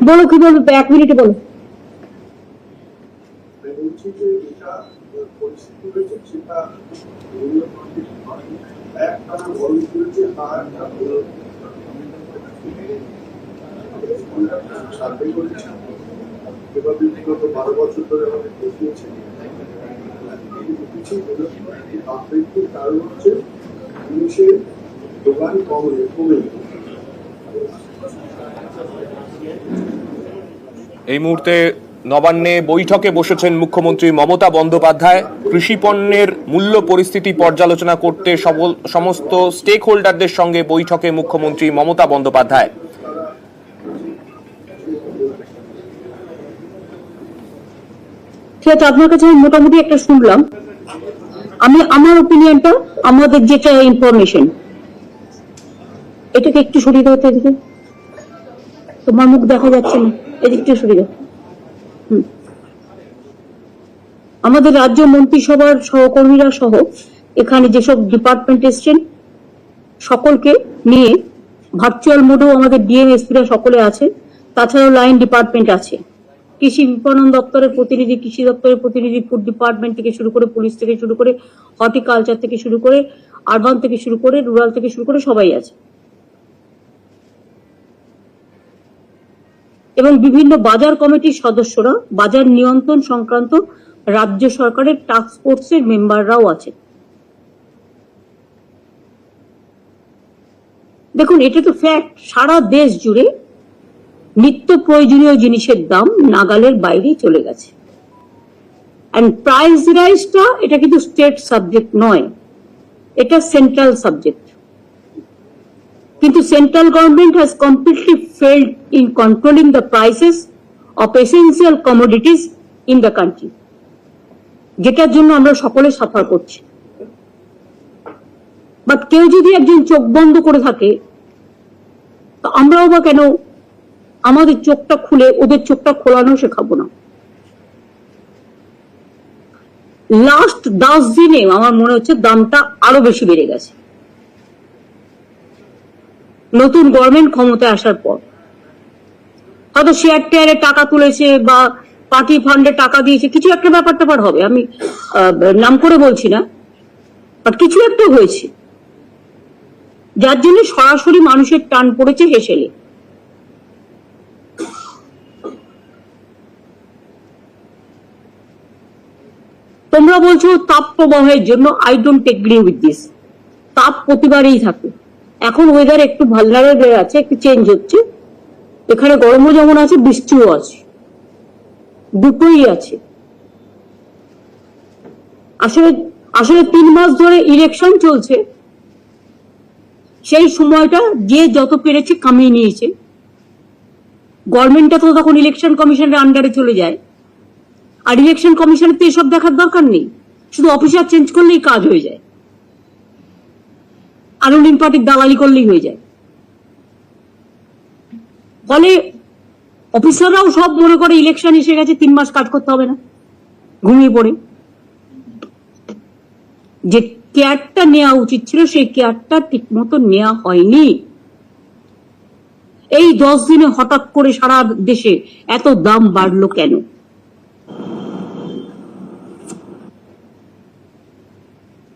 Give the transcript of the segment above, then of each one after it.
বলো কি বলবে, 1 মিনিটে বলো। বিগত 12 বছর ধরে আমাদের দেখিয়েছে কারণ হচ্ছে জিনিসের দোকান কমে। এই মুহূর্তে নবান্নে বৈঠকে বসেছেন মুখ্যমন্ত্রী মমতা বন্দ্যোপাধ্যায়। কৃষি পণ্যের মূল্য পরিস্থিতি পর্যালোচনা করতে সমস্ত স্টেক হোল্ডারদের সঙ্গে বৈঠকে মুখ্যমন্ত্রী মমতা বন্দ্যোপাধ্যায়। ঠিক আছে, আপনার কাছে মোটামুটি একটা শুনলাম। আমি আমার ওপিনিয়নটা, আমাদের যেটা ইনফরমেশন, এটাকে একটু সরিয়ে দাও। এদিকে তোমার মুখ দেখা যাচ্ছে না, এদিকে একটু সরিয়ে দাও। আমাদের রাজ্য মন্ত্রিসভার সহকর্মীরা সহ এখানে যেসব ডিপার্টমেন্ট এসছেন সকলকে নিয়ে ভার্চুয়াল মোডেও আমাদের ডিএমএসপিরা সকলে আছে, তাছাড়াও লাইন ডিপার্টমেন্ট আছে, কৃষি বিপণন দপ্তরের প্রতিনিধি, কৃষি দপ্তরের প্রতিনিধি, ফুড ডিপার্টমেন্ট থেকে শুরু করে, পুলিশ থেকে শুরু করে, হর্টিকালচার থেকে শুরু করে, আরবান থেকে শুরু করে, রুরাল থেকে শুরু করে সবাই আছে। এবং বিভিন্ন বাজার কমিটির সদস্যরা, বাজার নিয়ন্ত্রণ সংক্রান্ত রাজ্য সরকারের টাস্ক ফোর্সের মেম্বাররাও আছে। দেখুন, এটা তো ফ্যাক্ট, সারা দেশ জুড়ে নিত্য প্রয়োজনীয় জিনিসের দাম নাগালের বাইরে চলে গেছে। এন্ড প্রাইস রাইজটা এটা কিন্তু স্টেট সাবজেক্ট নয়, এটা সেন্ট্রাল সাবজেক্ট। কিন্তু central government has completely failed in controlling the prices of essential commodities in the country, যেটার জন্য আমরা সকলে সাফার করছি। বাট কেউ যদি একজন চোখ বন্ধ করে থাকে, তো আমরাও বা কেন আমাদের চোখটা খুলে ওদের চোখটা খোলানো শেখাবো না? লাস্ট 10 দিনে আমার মনে হচ্ছে দামটা আরো বেশি বেড়ে গেছে, নতুন গভর্নমেন্ট ক্ষমতায় আসার পর। হয়তো শেয়ার টেয়ারে টাকা তুলেছে বা পার্টি ফান্ডে টাকা দিয়েছে, কিছু একটা ব্যাপার হবে, আমি নাম করে বলছি না, বাট কিছু একটা হয়েছে যার জন্য সরাসরি মানুষের টান পড়েছে হেসেলে। তোমরা বলছো তাপ প্রবাহের জন্য, I don't agree with this. তাপ প্রতিবারই থাকে, এখন ওয়েদার একটু ভালনারেবল আছে, একটু চেঞ্জ হচ্ছে, এখানে গরমও যেমন আছে বৃষ্টিও আছে, দুটোই আছে। আসলে 3 মাস ধরে ইলেকশন চলছে, সেই সময়টা যে যত পেরেছে কামিয়ে নিয়েছে। গভর্নমেন্টটা তো তখন ইলেকশন কমিশনের আন্ডারে চলে যায়, আর ইলেকশন কমিশনের তো এসব দেখার দরকার নেই, শুধু অফিসার চেঞ্জ করলেই কাজ হয়ে যায়, আর রুলিং পার্টির দালালি করলেই হয়ে যায়। ফলে অফিসাররাও সব মনে করে ইলেকশন এসে গেছে, 3 মাস কাজ করতে হবে না, ঘুমিয়ে পড়ে। যে কেয়ারটা নেওয়া উচিত ছিল সেই কেয়ারটা ঠিক মতো নেওয়া হয়নি। এই 10 দিনে হঠাৎ করে সারা দেশে এত দাম বাড়লো কেন?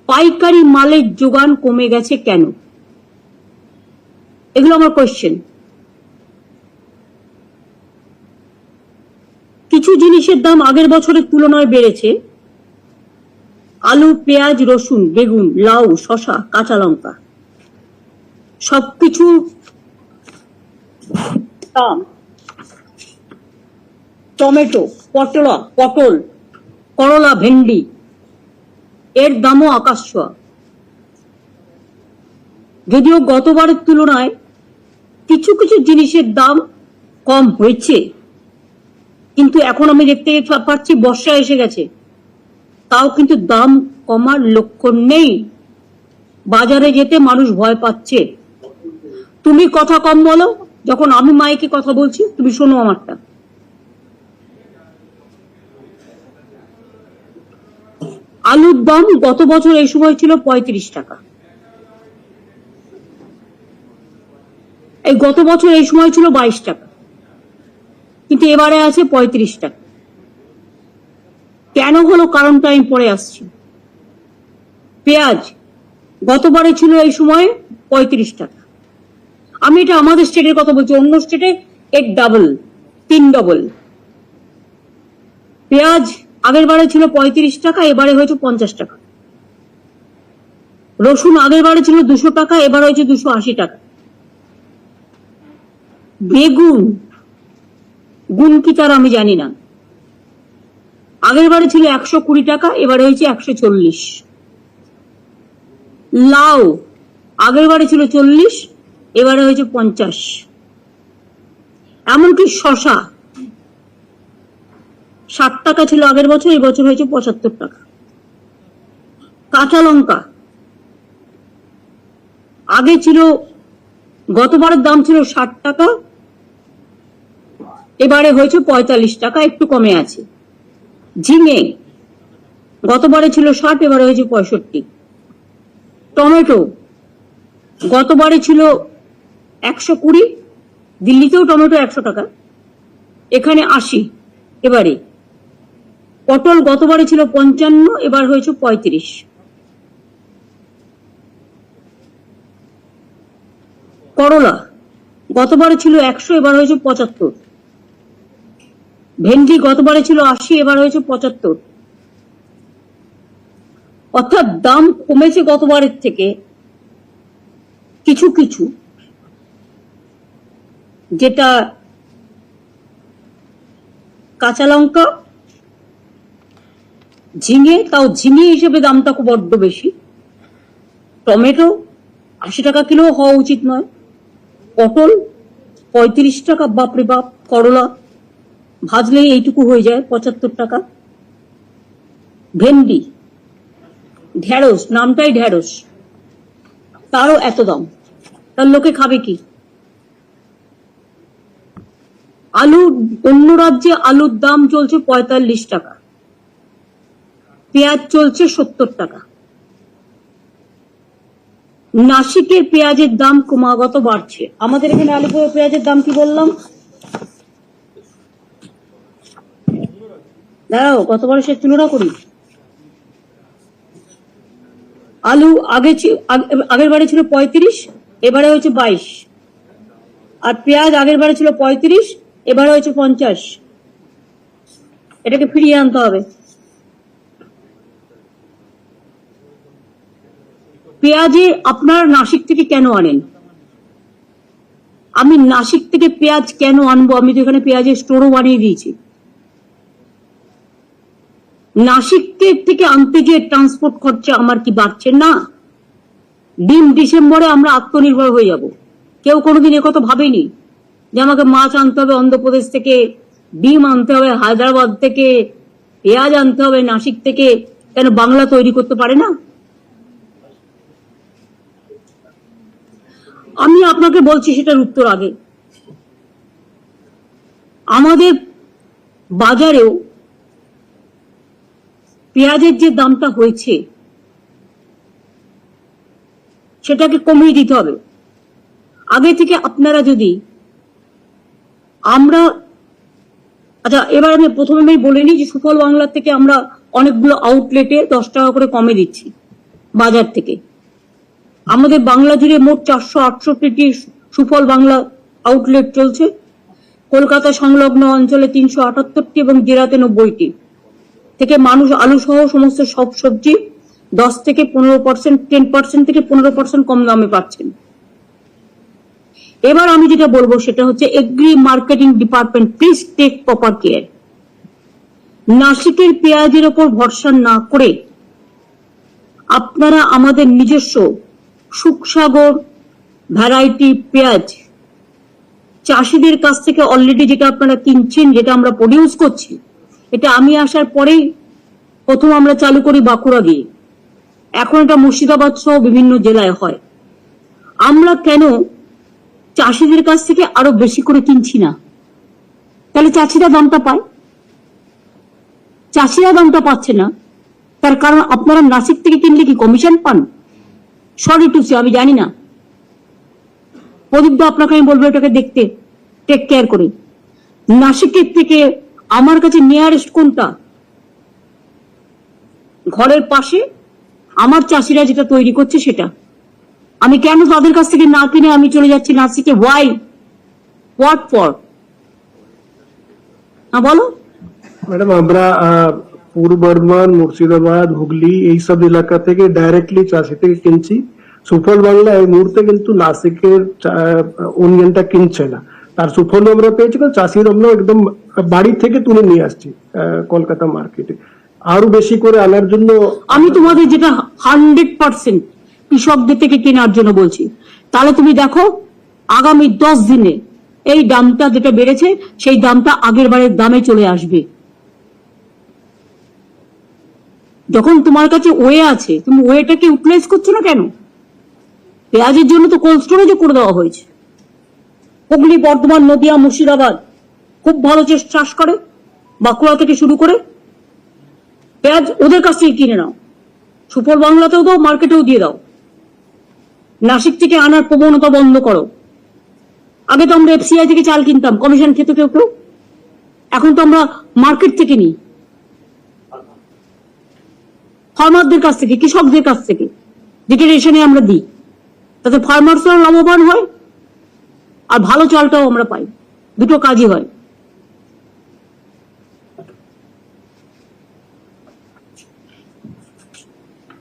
পাইকারি মালের যোগান কমে গেছে কেন? এগুলো আমার কোয়েশ্চেন। কিছু জিনিসের দাম আগের বছরের তুলনায় বেড়েছে, আলু, পেঁয়াজ, রসুন, বেগুন, লাউ, শসা, কাঁচা লঙ্কা, সবকিছু দাম। টমেটো, পটল, করলা, ভেন্ডি এর দামও আকাশ ছোঁয়া। যদিও গতবারের তুলনায় কিছু কিছু জিনিসের দাম কম হয়েছে, কিন্তু এখন আমি দেখতে পাচ্ছি বর্ষা এসে গেছে, তাও কিন্তু দাম কমার লক্ষণ নেই। বাজারে যেতে মানুষ ভয় পাচ্ছে। তুমি কথা কম বলো, যখন আমি মাইকে কথা বলছি তুমি শোনো আমারটা। আলুর দাম গত বছর এই সময় ছিল 35 টাকা, এই গত বছর এই সময় ছিল 22 টাকা। কিন্তু এবারে আছে 35 টাকা। কেন হলো কারণটা আমি পরে আসছি। পেঁয়াজ গতবারে ছিল এই সময় 35 টাকা। আমি এটা আমাদের স্টেটের কথা বলছি, অন্য স্টেটে এর ডাবল, 3 ডবল। পেঁয়াজ আগের বারে ছিল 35 টাকা, এবারে হয়েছে 50 টাকা। রসুন আগের বারে ছিল 200 টাকা, এবার হয়েছে 280 টাকা। বেগুন গুণ কি তার আমি জানি না, আগের বারে ছিল 120 টাকা, এবারে হয়েছে 140। লাউ আগের বারে ছিল 40, এবারে হয়েছে 50। এমনকি শশা 60 টাকা ছিল আগের বছর, এই বছর হয়েছে 75 টাকা। কাঁচা লঙ্কা আগে ছিল, গতবারের দাম ছিল 60 টাকা, এবারে হয়েছে 45 টাকা, একটু কমে আছে। ঝিঙে গতবারে ছিল 60, এবারে হয়েছে 65। টমেটো গতবারে ছিল 120, দিল্লিতেও টমেটো 100 টাকা, এখানে 80 এবারে। পটল গতবারে ছিল 55, এবার হয়েছে 35। করলা গতবারে ছিল 100, এবার হয়েছে 75। ভেন্ডি গতবারে ছিল 80, এবার হয়েছে 75। অর্থাৎ দাম কমেছে গতবারের থেকে কিছু কিছু, যেটা কাঁচা লঙ্কা, ঝিঙে, তাও ঝিঙে হিসেবে দামটা খুব বড্ড বেশি। টমেটো 80 টাকা কিলো হওয়া উচিত নয়। পটল 35 টাকা, বাপরে বাপ। করলা ভাজলেই এইটুকু হয়ে যায়, 75 টাকা। ভেন্ডি, ঢেঁড়স, নামটাই ঢেঁড়স, তারও এত দাম, তার লোকে খাবে কি? আলু, অন্য রাজ্যে আলুর দাম চলছে 45 টাকা, পেঁয়াজ চলছে 70 টাকা। নাসিকের পেঁয়াজের দাম ক্রমাগত বাড়ছে। আমাদের এখানে আলিপুরের পেঁয়াজের দাম কি বললাম? দাঁড়াও, গতবার সে তুলনা করি। আলু আগের বারে ছিল 35, এবারে হয়েছে 22। আর পেঁয়াজ আগের বারে ছিল 35, এবারে হয়েছে 50। এটাকে ফিরিয়ে আনতে হবে। পেঁয়াজে আপনারা নাসিক থেকে কেন আনেন? আমি নাসিক থেকে পেঁয়াজ কেন আনবো? আমি তো এখানে পেঁয়াজের স্টোরও বানিয়ে দিয়েছি। নাসিক থেকে আনতে গিয়ে ট্রান্সপোর্ট খরচা আমার কি বাড়ছে না? ডিসেম্বরে আমরা আত্মনির্ভর হয়ে যাব। কেউ কোনোদিন একথা ভাবেনি যে আমাকে মাছ আনতে হবে অন্ধ্রপ্রদেশ থেকে, ডিম আনতে হবে হায়দ্রাবাদ থেকে, পেঁয়াজ আনতে হবে নাসিক থেকে। কেন বাংলা তৈরি করতে পারে না? আমি আপনাকে বলছি সেটার উত্তর আগে। আমাদের বাজারেও পেঁয়াজের যে দামটা হয়েছে সেটাকে কমিয়ে দিতে হবে। আগে থেকে আপনারা যদি, আমরা, আচ্ছা এবার আমি প্রথমে বলে নিই যে সুফল বাংলার থেকে আমরা অনেকগুলো আউটলেটে 10 টাকা করে কমে দিচ্ছি বাজার থেকে। আমাদের বাংলা জুড়ে মোট 468টি সুফল বাংলা আউটলেট চলছে। কলকাতা সংলগ্ন অঞ্চলে 378টি এবং জেলাতে 90টি। থেকে মানুষ আলু সহ সমস্ত সব সবজি 10 থেকে 15%, 10% থেকে 15% কম দামে পাচ্ছেন। এবার আমি যেটা বলবো সেটা হচ্ছে agri marketing department, please take proper care. নাসিকের পেঁয়াজের ওপর ভরসা না করে আপনারা আমাদের নিজস্ব সুখসাগর ভ্যারাইটি পেঁয়াজ চাষিদের কাছ থেকে অলরেডি যেটা আপনারা কিনছেন, যেটা আমরা প্রডিউস করছি, এটা আমি আসার পরেই প্রথম আমরা চালু করি বাঁকুড়া দিয়ে, এখন এটা মুর্শিদাবাদ সহ বিভিন্ন জেলায় হয়। আমরা কেন চাষিদের কাছ থেকে আরো বেশি করে কিনছি না? তাহলে চাষিরা দামটা পায়? চাষিরা দামটা পাচ্ছে না, তার কারণ আপনারা নাসিক থেকে কিনলে কি কমিশন পান? সরি টু সে, আমি জানি না। প্রদীপ দা, আপনাকে আমি বলবো এটাকে দেখতে, টেক কেয়ার করে। নাসিকের থেকে আমার কাছে নিয়ারেস্ট কোনটা? ঘরের পাশে আমার চাষিরা যেটা তৈরি করছে সেটা। আমি কেন তাদের কাছ থেকে না কিনে আমি চলে যাচ্ছি নাসিকে? ওয়াই? What for? বলো। ম্যাডাম, আমরা পূর্ব বর্ধমান, মুর্শিদাবাদ, হুগলি এইসব এলাকা থেকে ডাইরেক্টলি চাষি থেকে কিনছি। সুফল বাংলা এই মুহূর্তে কিন্তু নাসিকের অনিয়নটা কিনছে না, তার সুফল আমরা পেয়েছি, কারণ চাষির আমরা একদম বাড়ি থেকে তুলে নিয়ে আসছি কলকাতা মার্কেটে। আরো বেশি করে আনার জন্য আমি তোমাদের যেটা 100% কৃষকদের থেকে কেনার জন্য বলছি, তাহলে তুমি দেখো আগামী 10 দিনে এই দামটা যেটা বেড়েছে সেই দামটা আগের বারের দামে চলে আসবে। যখন তোমার কাছে ওয়ে আছে, তুমি ওয়েটাকে ইউটিলাইজ করছো না কেন? পেঁয়াজের জন্য তো কোল্ড স্টোরেজও করে দেওয়া হয়েছে। হুগলি, বর্ধমান, নদিয়া, মুর্শিদাবাদ খুব ভালো চাষ করে, বাঁকুড়া থেকে শুরু করে। পেঁয়াজ ওদের কাছ থেকে কিনে নাও, সুফল বাংলাতেও দাও, মার্কেটেও দিয়ে দাও। নাসিক থেকে আনার প্রবণতা বন্ধ করো। আগে তো আমরা এফসিআই থেকে চাল কিনতাম, কমিশন খেতে কেউ কেউ, এখন তো আমরা মার্কেট থেকে নিই, ফার্মারদের কাছ থেকে, কৃষকদের কাছ থেকে, যেটা রেশনে আমরা দিই। তাতে ফার্মার্সরাও লাভবান হয় আর ভালো চালটাও আমরা পাই, দুটো কাজই হয়।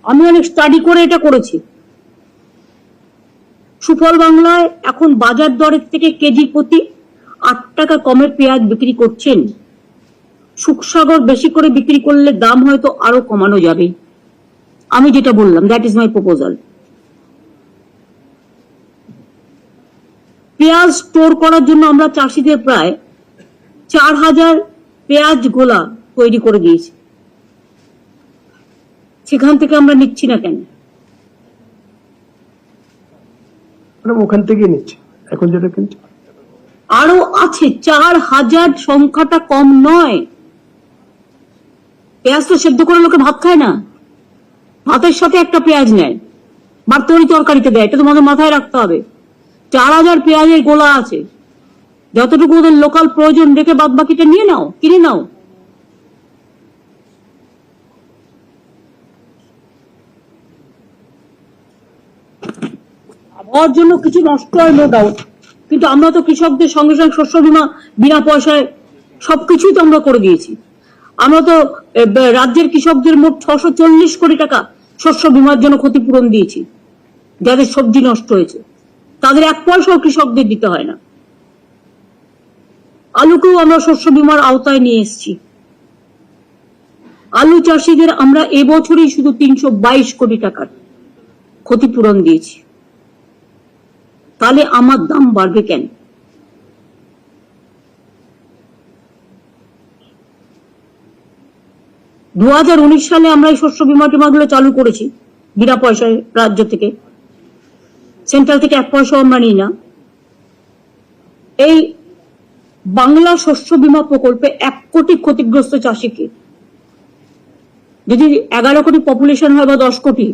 আমি অনেক স্টাডি করে এটা করেছি। সুফল বাংলায় এখন বাজার দরের থেকে কেজি প্রতি 8 টাকা কমের পেঁয়াজ বিক্রি করছেন। সুখসাগর বেশি করে বিক্রি করলে দাম হয়তো আরো কমানো যাবে। আমি যেটা বললাম, দ্যাট ইজ মাই প্রপোজাল। পেঁয়াজ স্টোর করার জন্য আমরা চাষিদের প্রায় 4000 পেঁয়াজ গোলা তৈরি করে দিয়েছি। সেখান থেকে আমরা নিচ্ছি না কেন? ম্যাডাম ওখান থেকে নিচ্ছি এখন যেটা কিনছি। আরো আছে, 4000 সংখ্যাটা কম নয়। পেঁয়াজ তো সেদ্ধ করে লোকে ভাত খায় না, ভাতের সাথে একটা পেঁয়াজ নেয়, বা তরকারিতে দেয়। এটা তোমাদের মাথায় রাখতে হবে। 4000 পেঁয়াজের গোলা আছে, যতটুকু ওদের লোকাল প্রয়োজন রেখে বাদ বাকিটা নিয়ে নাও, কিনে নাও। আবহাওয়ার জন্য কিছু নষ্ট হয়, নো ডাউট, কিন্তু আমরা তো কৃষকদের সঙ্গে সঙ্গে শস্য বীমা বিনা পয়সায় সবকিছুই তো আমরা করে দিয়েছি। আমরা তো রাজ্যের কৃষকদের মোট 640 কোটি টাকা শস্য বীমার জন্য ক্ষতিপূরণ দিয়েছি। যাদের সবজি নষ্ট হয়েছে তাদের 1 পয়সাও কৃষকদের দিতে হয় না। আলুকেও আমরা শস্য বীমার আওতায় নিয়ে এসেছি। আলু চাষিদের আমরা এবছরই শুধু 322 কোটি টাকার ক্ষতিপূরণ দিয়েছি। তাহলে আমার দাম বাড়বে কেন? দু 2019 সালে আমরা এই শস্য বীমা টিমাগুলো চালু করেছি বিনা পয়সায় রাজ্য থেকে, সেন্ট্রাল থেকে 1 পয়সাও আমরা নিই না। এই বাংলা শস্য বীমা প্রকল্পে 1 কোটি ক্ষতিগ্রস্ত চাষিকে, যদি 11 কোটি পপুলেশন হয় বা 10 কোটি,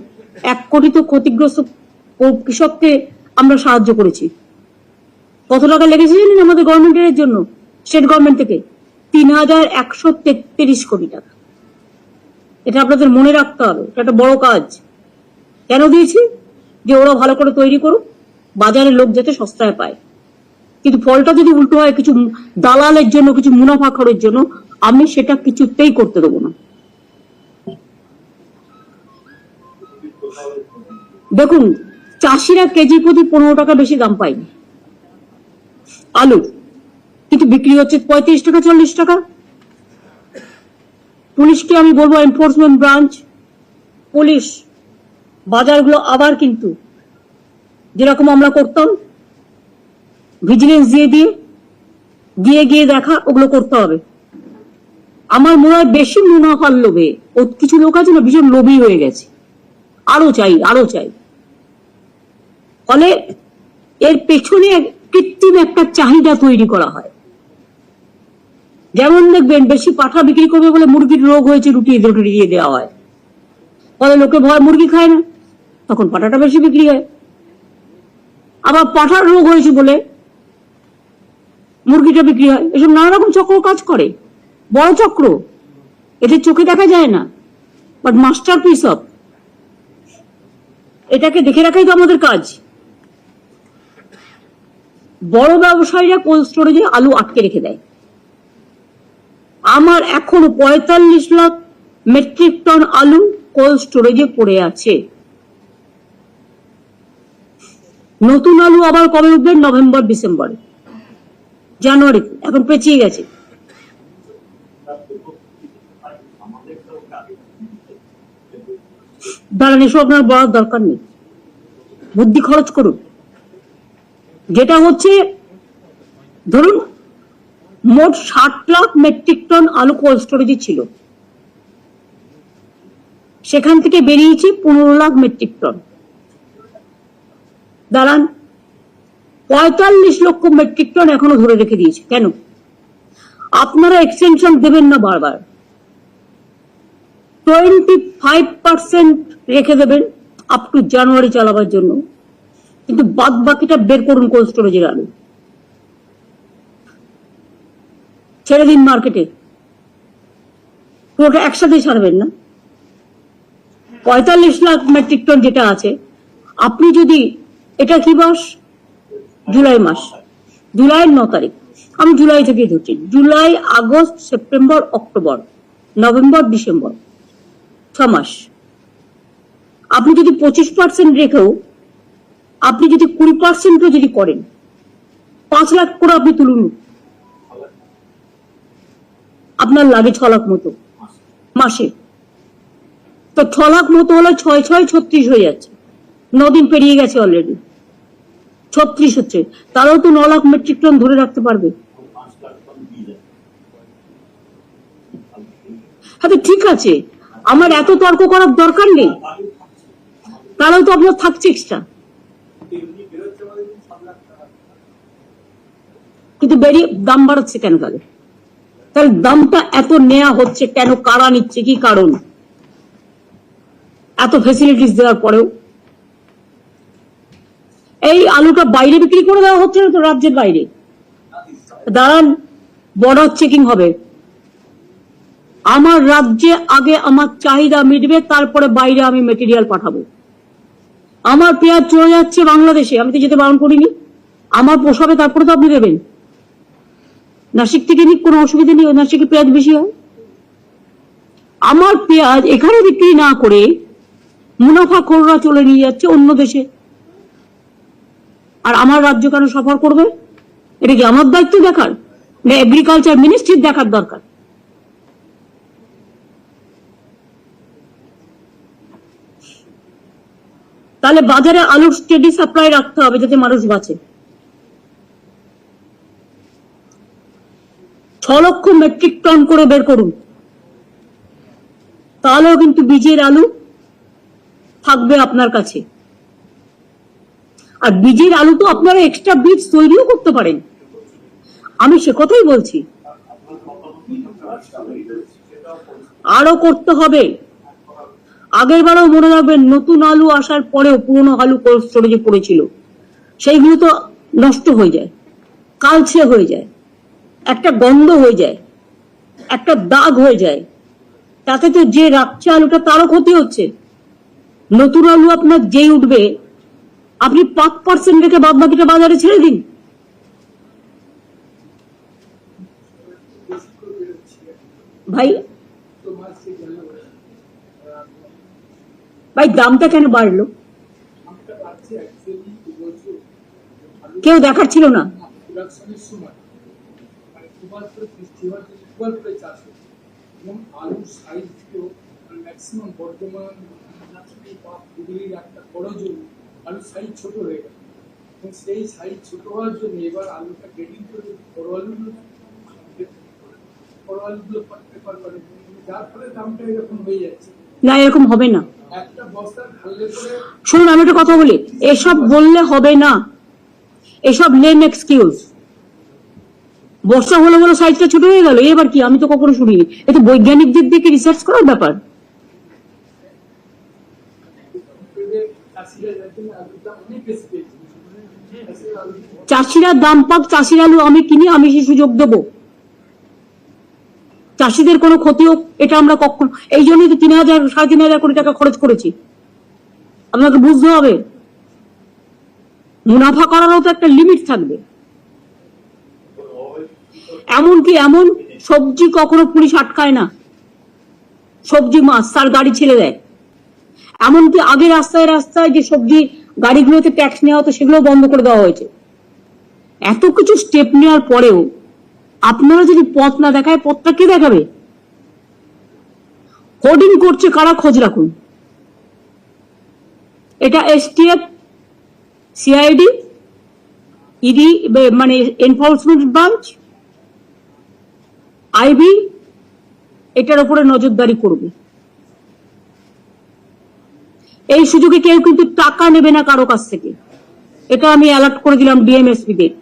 1 কোটি তো ক্ষতিগ্রস্ত কৃষককে আমরা সাহায্য করেছি। কত টাকা লেগেছে জানেন আমাদের গভর্নমেন্টের জন্য? স্টেট গভর্নমেন্ট থেকে 3133 কোটি টাকা। এটা আপনাদের মনে রাখতে হবে, এটা একটা বড় কাজ। কেন দিয়েছি? যে ওরা ভালো করে তৈরি করুক, বাজারে লোক যাতে সস্তায় পায়। কিন্তু ফলটা যদি উল্টো হয় কিছু দালালের জন্য, কিছু মুনাফাখোরের জন্য, আমি সেটা কিছুতেই করতে দেবো না। দেখুন, চাষিরা কেজি প্রতি 15 টাকা বেশি দাম পায়নি আলু, কিন্তু বিক্রি হচ্ছে 35 টাকা 40 টাকা। পুলিশকে আমি বলবো, এনফোর্সমেন্ট ব্রাঞ্চ, পুলিশ বাজারগুলো আবার কিন্তু যেরকম আমরা করতাম ভিজিলেন্স দিয়ে গিয়ে দেখা, ওগুলো করতে হবে। আমার মনে হয় বেশি মুনাফার লোভে ও কিছু লোক আছে না, ভীষণ লোভী হয়ে গেছে, আরো চাই আরো চাই। ফলে এর পেছনে কৃত্রিম একটা চাহিদা তৈরি করা হয়। যেমন দেখবেন, বেশি পাঠা বিক্রি করবে বলে মুরগির রোগ হয়েছে রুটিয়ে দেওয়া হয়, ফলে লোকে ভয় মুরগি খায় না, তখন পাঠাটা বেশি বিক্রি হয়। আবার পাঠার রোগ হয়েছে বলে মুরগিটা বিক্রি হয়, এসব নানা রকম চক্র কাজ করে, বড় চক্র, এদের চোখে দেখা যায় না, বাট মাস্টার পিস অফ, এটাকে দেখে রাখাই তো আমাদের কাজ। বড় ব্যবসায়ীরা কোল্ড স্টোরেজে আলু আটকে রেখে দেয়। আমার এখনো 45 লাখ মেট্রিক টন আলু কোল্ড স্টোরেজে পড়ে আছে। নতুন আলু আবার কবে উঠবে? নভেম্বর ডিসেম্বরে, জানুয়ারিতে, এখন পেঁচিয়ে গেছে। দাঁড়ান, এসব আপনার বলার দরকার নেই, বুদ্ধি খরচ করুন। যেটা হচ্ছে, ধরুন মোট 60 লাখ মেট্রিক টন আলু কোল্ড স্টোরেজে ছিল, সেখান থেকে বেরিয়েছে 15 লাখ মেট্রিক টন। দাঁড়ান, 45 লক্ষ মেট্রিক টন এখনো ধরে রেখে দিয়েছে। কেন? আপনারা এক্সটেনশন দেবেন না বারবার, 25% রেখে দেবেন আপ টু জানুয়ারি চালাবার জন্য, কিন্তু বাদ বাকিটা বের করুন কোল্ড স্টোরেজের আলু, ছেড়ে দিন মার্কেটে, পুরোটা একসাথে ছাড়বেন না। 45 লাখ মেট্রিক টন যেটা আছে, আপনি যদি, এটা কি মাস? জুলাই মাস, জুলাইয়ের 9 তারিখ, আমি জুলাই থেকে ধরছি, July, August, September, October, November, December, 6 মাস। আপনি যদি 25% রেখেও আপনি যদি 20% যদি করেন, 5 লাখ করে আপনি তুলুন, আপনার লাগে 6 লাখ মতো মাসে। তো 6 লাখ মতো হলে 6 6 36 হয়ে যাচ্ছে, 9 দিন পেরিয়ে গেছে অলরেডি, 36 হচ্ছে, তারাও তো 9 লাখ মেট্রিক টন ধরে রাখতে পারবে। হ্যাঁ, তো ঠিক আছে, আমার এত তর্ক করার দরকার নেই, তারাও তো আপনার থাকছে এক্সট্রা, কিন্তু বেরিয়ে দাম বাড়াচ্ছে কেন? তাহলে দামটা এত নেওয়া হচ্ছে কেন? কারা নিচ্ছে? কি কারণ? এত ফেসিলিটিস দেওয়ার পরেও এই আলুটা বাইরে বিক্রি করে দেওয়া হচ্ছে না তো, রাজ্যের বাইরে। দাঁড়ান, বর্ডার চেকিং হবে, আমার রাজ্যে আগে আমার চাহিদা মিটবে, তারপরে বাইরে আমি মেটেরিয়াল পাঠাবো। আমার পেঁয়াজ চলে যাচ্ছে বাংলাদেশে, আমি তো যেতে বারণ করিনি, আমার পোষাবে, তারপরে তো আপনি দেবেন। নাসিক থেকে নিক, কোনো অসুবিধা নেই, নাসিকে পেঁয়াজ বেশি হয়। আমার পেঁয়াজ এখানে বিক্রি না করে মুনাফাখোররা চলে নিয়ে যাচ্ছে অন্য দেশে, আর আমার রাজ্য কেন সফর করবে? এটা কি আমার দায়িত্ব দেখার, না এগ্রিকালচার মিনিস্ট্রির দেখার দরকার? তাহলে বাজারে আলুর স্টেডি সাপ্লাই রাখতে হবে যাতে মানুষ বাঁচে। 6 লক্ষ মেট্রিক টন করে বের করুন, তাহলেও কিন্তু বীজের আলু থাকবে আপনার কাছে। আর বীজের আলু তো আপনারা এক্সট্রা বীজ তৈরিও করতে পারেন, আমি সে কথাই বলছি, আরো করতে হবে। আগের বারেও মনে রাখবেন, নতুন আলু আসার পরেও পুরনো আলু কোল্ড স্টোরেজে পড়েছিল, সেইগুলো তো নষ্ট হয়ে যায়, কালচে হয়ে যায়, একটা গন্ধ হয়ে যায়, একটা দাগ হয়ে যায়, তাতে তো যে রাখছে আলুটা তারও ক্ষতি হচ্ছে। নতুন আলু আপনার যেই উঠবে, আপনি 5% রেখে বাদ বাকিটা বাজারে ছেড়ে দিন। ভাই ভাই দামটা কেন বাড়লো? কেউ দেখার ছিল না? আলু সাইজ ছোট হয়ে গেল, এবং সেই সাইজ ছোট হওয়ার জন্য এবার আলুটা গ্রেডিং করে বড় আলুগুলো প্রেফার করে, যার ফলে দামটা এরকম হয়ে যাচ্ছে। না, এরকম হবে না। একটা বস্তা ঢাললে করে, শুনুন, আমি একটা কথা বলি, এসব বললে হবে না, এসব লেম এক্সকিউজ। বস্তা হলো বলে সাইজটা ছোট হয়ে গেল, এবার কি? আমি তো কখনো শুনিনি, এটা বৈজ্ঞানিকদের দিকে রিসার্চ করার ব্যাপার। চাষিরা যাচ্ছেন আলুটা অনেক বেশি পেয়েছে, চাষিরা দাম পাক, চাষির আলু আমি কিনি, আমি সেই সুযোগ দেবো। চাষিদের কোনো ক্ষতি হোক, এটা আমরা কখনো, এই জন্যই তো 3,000 3,500 কোটি টাকা খরচ করেছি। আপনাকে বুঝতে হবে মুনাফা করারও তো একটা লিমিট থাকবে। এমনকি এমন সবজি কখনো পুলিশ আটকায় না, সবজি মাছ তার গাড়ি ছেড়ে দেয়। এমনকি আগে রাস্তায় রাস্তায় যে সবজি গাড়িগুলোতে ট্যাক্স নেওয়া হতো সেগুলো বন্ধ করে দেওয়া হয়েছে। এত কিছু স্টেপ নেওয়ার পরেও আপনারা যদি পথ না দেখায়, পথটা কে দেখাবে? হোর্ডিং করছে কারা, খোঁজ রাখুন। এটা এসটিএফ, সিআইডি, ইডি মানে এনফোর্সমেন্ট ব্রাঞ্চ, আইবি এটার উপরে নজরদারি করবে। এই সুযোগে কেউ কিন্তু টাকা নেবে না কারো কাছ থেকে, এটা আমি অ্যালার্ট করে দিলাম ডিএমএসপি দের।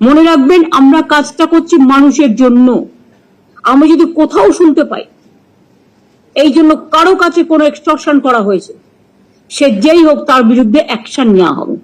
মনে রাখবেন আমরা কাজটা করছি মানুষের জন্য। আমি যদি কোথাও শুনতে পাই এই জন্য কারো কাছে কোনো এক্সটর্শন করা হয়েছে, সে যেই হোক তার বিরুদ্ধে অ্যাকশন নেওয়া হবে।